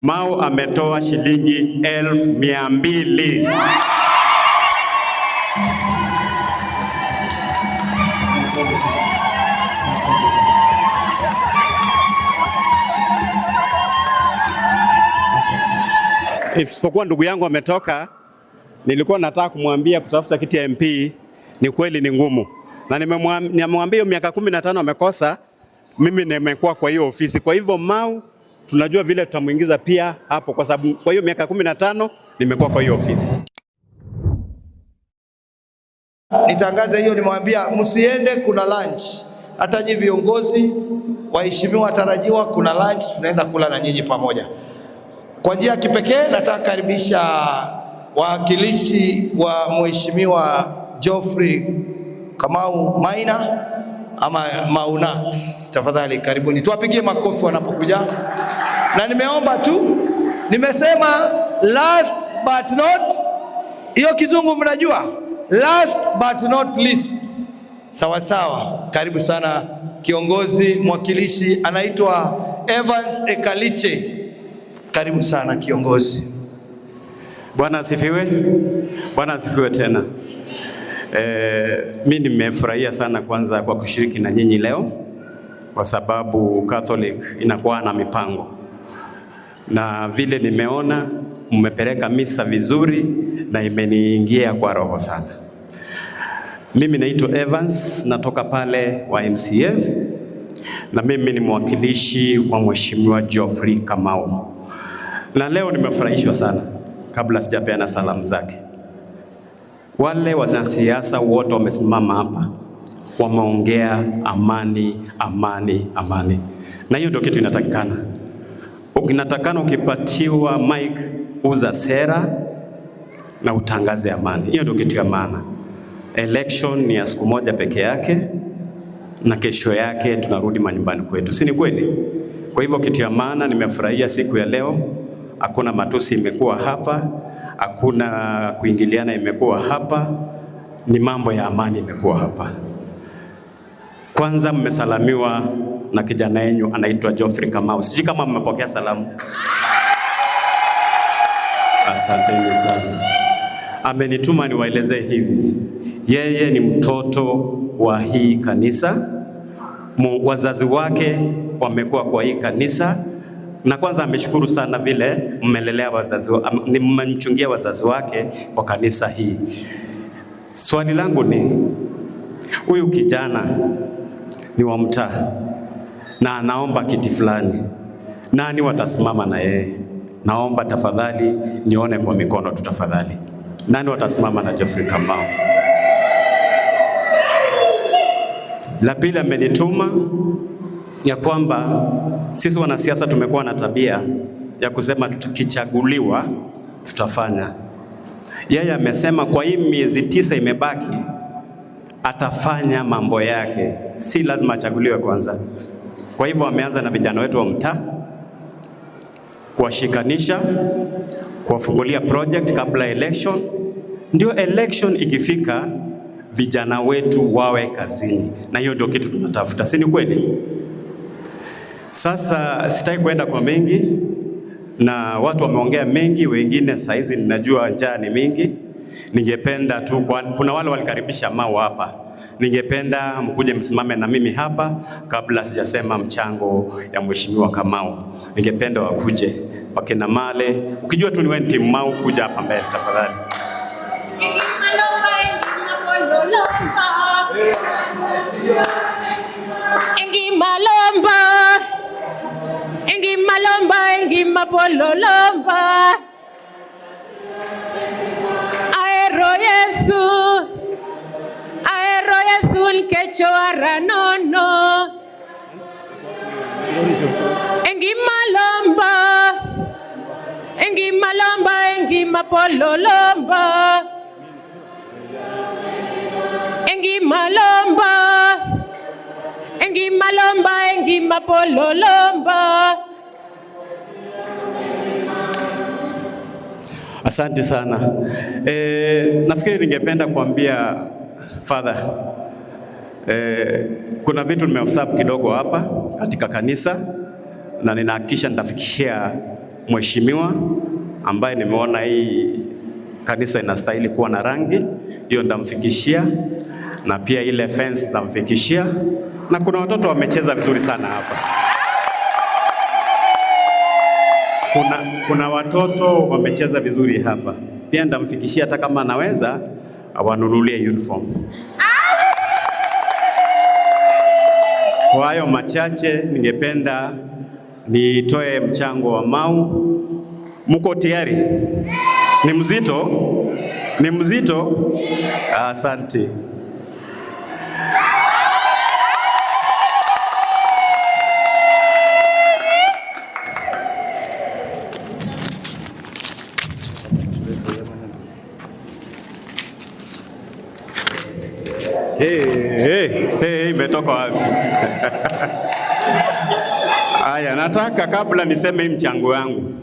Mau ametoa shilingi 200,000. Isipokuwa ndugu yangu ametoka, nilikuwa nataka kumwambia kutafuta kiti ya MP ni kweli ni ngumu. Na nimemwambia miaka 15 amekosa, mimi nimekuwa kwa hiyo ofisi. Kwa hivyo Mau tunajua vile tutamuingiza pia hapo, kwa sababu kwa hiyo miaka 15 nimekuwa kwa hiyo ofisi. Nitangaze hiyo, nimwambia msiende, kuna lunch. Hata nyinyi viongozi waheshimiwa watarajiwa, kuna lunch tunaenda kula na nyinyi pamoja. Kwa njia ya kipekee nataka karibisha wawakilishi wa Mheshimiwa Geoffrey Kamau Maina ama Maunat. Tafadhali karibuni, tuwapigie makofi wanapokuja. Na nimeomba tu, nimesema last but not, hiyo kizungu mnajua, last but not least. Sawa sawa, karibu sana kiongozi mwakilishi anaitwa Evans Ekaliche. Karibu sana kiongozi. Bwana asifiwe. Bwana asifiwe tena. Mimi nimefurahia sana kwanza kwa kushiriki na nyinyi leo, kwa sababu Catholic inakuwa na mipango. Na vile nimeona mmepeleka misa vizuri na imeniingia kwa roho sana. Mimi naitwa Evans, natoka pale wa MCA, na mimi ni mwakilishi wa Mheshimiwa Geoffrey Kamau. Na leo nimefurahishwa sana, kabla sijapeana salamu zake. Wale wanasiasa wote wamesimama hapa, wameongea amani, amani, amani. Na hiyo ndio kitu inatakikana. Unatakana ukipatiwa mic uza sera na utangaze amani. Hiyo ndio kitu ya maana. Election ni ya siku moja peke yake, na kesho yake tunarudi manyumbani kwetu. Si ni kweli? Kwa hivyo kitu ya maana, nimefurahia siku ya leo. Hakuna matusi imekuwa hapa, hakuna kuingiliana imekuwa hapa, ni mambo ya amani imekuwa hapa. Kwanza mmesalamiwa na kijana yenu anaitwa Geoffrey Kamau. Sijui kama mmepokea salamu. Asanteni sana. Amenituma niwaelezee hivi. Yeye ni mtoto wa hii kanisa. Wazazi wake wamekuwa kwa hii kanisa. Na kwanza ameshukuru sana vile mmelelea wazazi, mmemchungia wazazi wake kwa kanisa hii. Swali langu ni, huyu kijana ni wa mtaa na anaomba kiti fulani. Nani watasimama na yeye? Naomba tafadhali nione kwa mikono tu tafadhali. Nani watasimama na Geoffrey Kamau? La pili, amenituma ya kwamba sisi wanasiasa tumekuwa na tabia ya kusema tukichaguliwa tutafanya. Yeye amesema kwa hii miezi 9 imebaki atafanya mambo yake, si lazima achaguliwe kwanza. Kwa hivyo ameanza na vijana wetu wa mtaa, kuwashikanisha, kuwafungulia project kabla election. Ndio election ikifika vijana wetu wawe kazini, na hiyo ndio kitu tunatafuta. Si ni kweli? Sasa sitaki kwenda kwa mengi, na watu wameongea mengi, wengine saizi ninajua njaa ni mingi. Ningependa tu, kuna wale walikaribisha Mau hapa, ningependa mkuje msimame na mimi hapa kabla sijasema mchango ya Mheshimiwa Kamau. Ningependa wakuje wakina Male, ukijua tu ni wewe timu Mau, kuja hapa mbele tafadhali. Engi mapololomba aero Yesu nkecho aranono engi malomba engi mapololomba engi malomba engi mapololomba. Asante sana. Nafikiri ningependa kuambia Father, kuna vitu nimeobserve kidogo hapa katika kanisa, na ninahakikisha nitafikishia mheshimiwa ambaye nimeona hii kanisa inastahili kuwa na rangi, hiyo ndamfikishia, na pia ile fence ndamfikishia, na kuna watoto wamecheza vizuri sana hapa. Kuna watoto wamecheza vizuri hapa. Pia ndamfikishia hata kama anaweza awanunulie uniform. Kwa hayo machache ningependa nitoe mchango wa Mau. Mko tayari? Ni mzito? Ni mzito? Asante. Hey, imetoka wapi? Aya, nataka kabla niseme hii mchango yangu,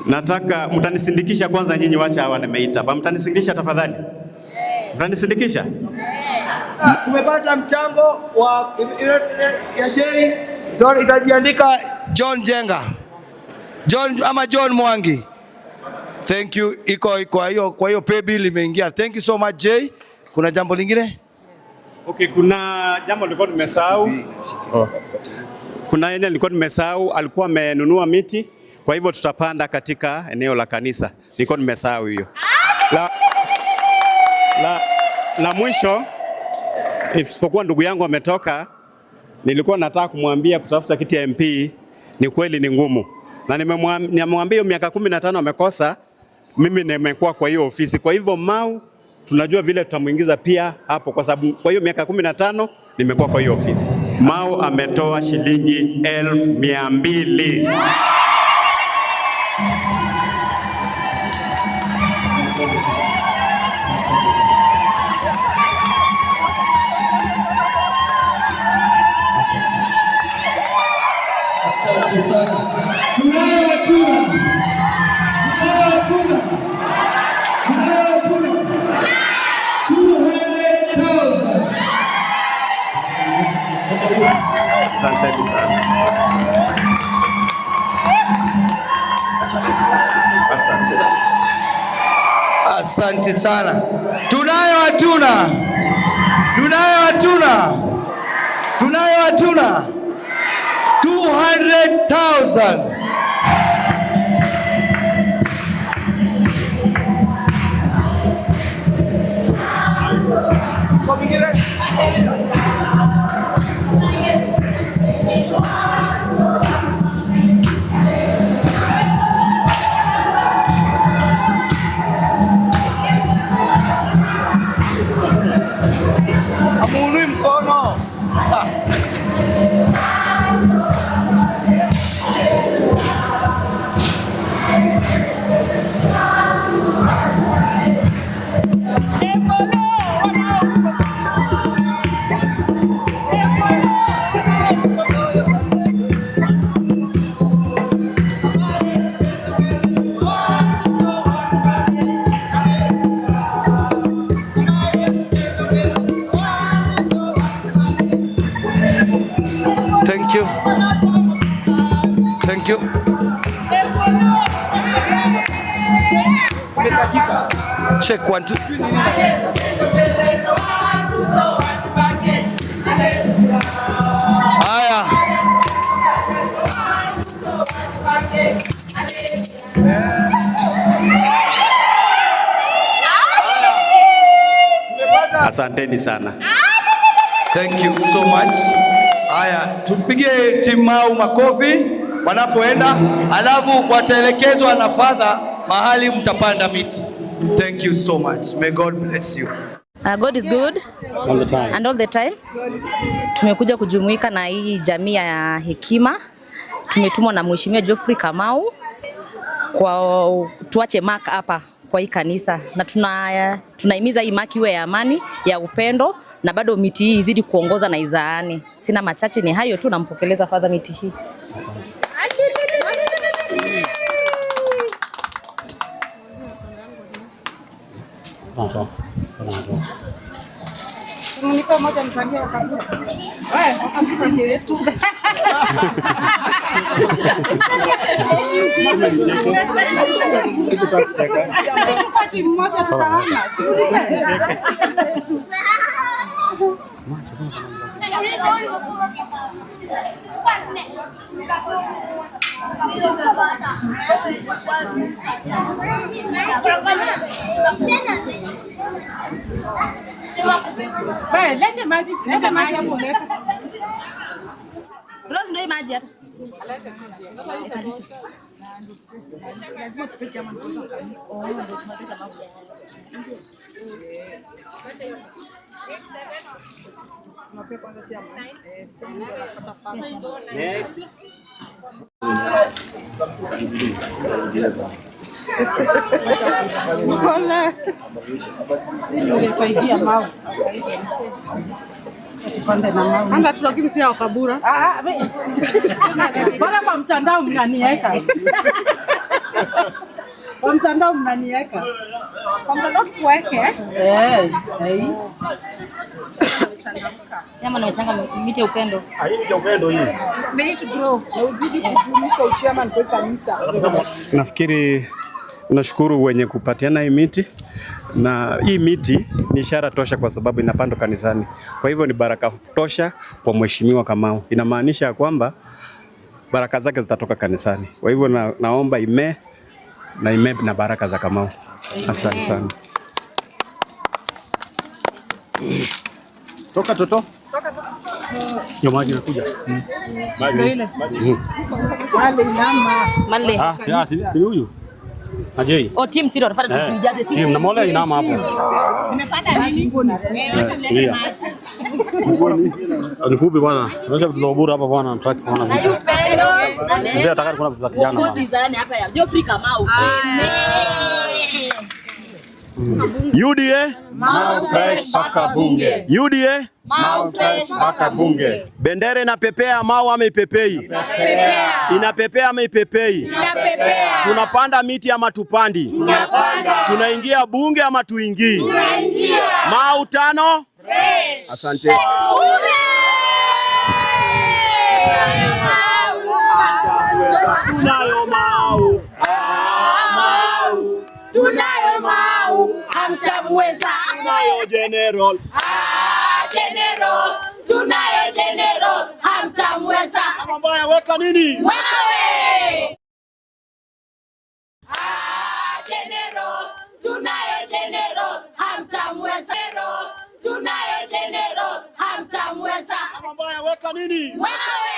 nataka mtanisindikisha kwanza nyinyi, wacha hawa nimeita. Mtanisindikisha tafadhali? Mtanisindikisha? Tumepata mchango wa ya J, itajiandika John Jenga. John Mwangi. Thank you. Kwa hiyo pay bill imeingia. Thank you so much J. Kuna jambo lingine? Okay, kuna jambo nilikuwa nimesahau. Kuna yeye nilikuwa nimesahau, alikuwa amenunua miti, kwa hivyo tutapanda katika eneo la kanisa. Nilikuwa nimesahau hiyo. La mwisho, isipokuwa ndugu yangu ametoka, nilikuwa nataka kumwambia kutafuta kiti ya MP ni kweli ni ngumu. Na nimemwambia miaka 15 amekosa, mimi nimekuwa kwa hiyo ofisi. Kwa hivyo Mau tunajua vile tutamuingiza pia hapo, kwa sababu kwa hiyo miaka 15 nimekuwa kwa hiyo ofisi. Mau ametoa shilingi 1,200. Asante sana. Asante sana. Tunayo hatuna? 200,000. Amunui mkono. Thank you. Check 1 2. Haya. Asanteni sana. Thank you so much. Haya, tupigie timu Mau makofi wanapoenda, alafu wataelekezwa na father mahali mtapanda miti. Thank you so much. May God bless you. God is good all the time. And all the time. Tumekuja kujumuika na hii jamii ya hekima. Tumetumwa na Mheshimiwa Geoffrey Kamau kwa tuache mark hapa kwa hii kanisa, na tunahimiza hii mark iwe ya amani, ya upendo, na bado miti hii izidi kuongoza na izaane. Sina machache, ni hayo tu, nampokeleza father miti hii. Asante. Lete maji hapo leta. Rose ndio maji hapa. Anga tulakini si ya kabura. Bora kwa mtandao mnaniweka. Kwa mtandao mnaniweka. Kwa mtandao tukuweke. Chama nimechanga miti ya upendo. Hii ni upendo hii. Made to grow. Na uzidi kudumisha uchairman kwa kanisa. Nafikiri nashukuru wenye kupatiana hii miti, na hii miti ni ishara tosha kwa sababu inapandwa kanisani. Kwa hivyo ni baraka tosha kwa Mheshimiwa Kamau. Inamaanisha kwamba baraka zake zitatoka kanisani. Kwa hivyo naomba ime na baraka za Kamau. Asante sana. Toka toto. Yo maji nakuja. Maji. Male. Si huyu. Ajei. O team sio tunafanya tukijaze sisi. Na mola inama hapo. Nimepata nini? Ni fupi bwana. Unaweza kutulobura hapa bwana, nataka kuona vitu. Ndio nataka kuona vitu za kijana bwana. Design hapa ya Geoffrey Kamau. UDA Mau Fresh paka bunge. UDA Mau Fresh paka bunge. Bendera inapepea, Mau ama ipepei? Inapepea ama ipepei? Inapepea. Tunapanda miti ama tupandi? Tunapanda. Tunaingia bunge ama tuingii? Tunaingia. Mau tano? Fresh. Asante. Tunayo Mau. Tunayo Mau, hamtamweza. Tunayo General. General. Tunayo General, hamtamweza. Mbaya weka nini? Wewe. General. Tunayo General, hamtamweza. Tunayo General, hamtamweza. Mbaya weka nini? Wewe.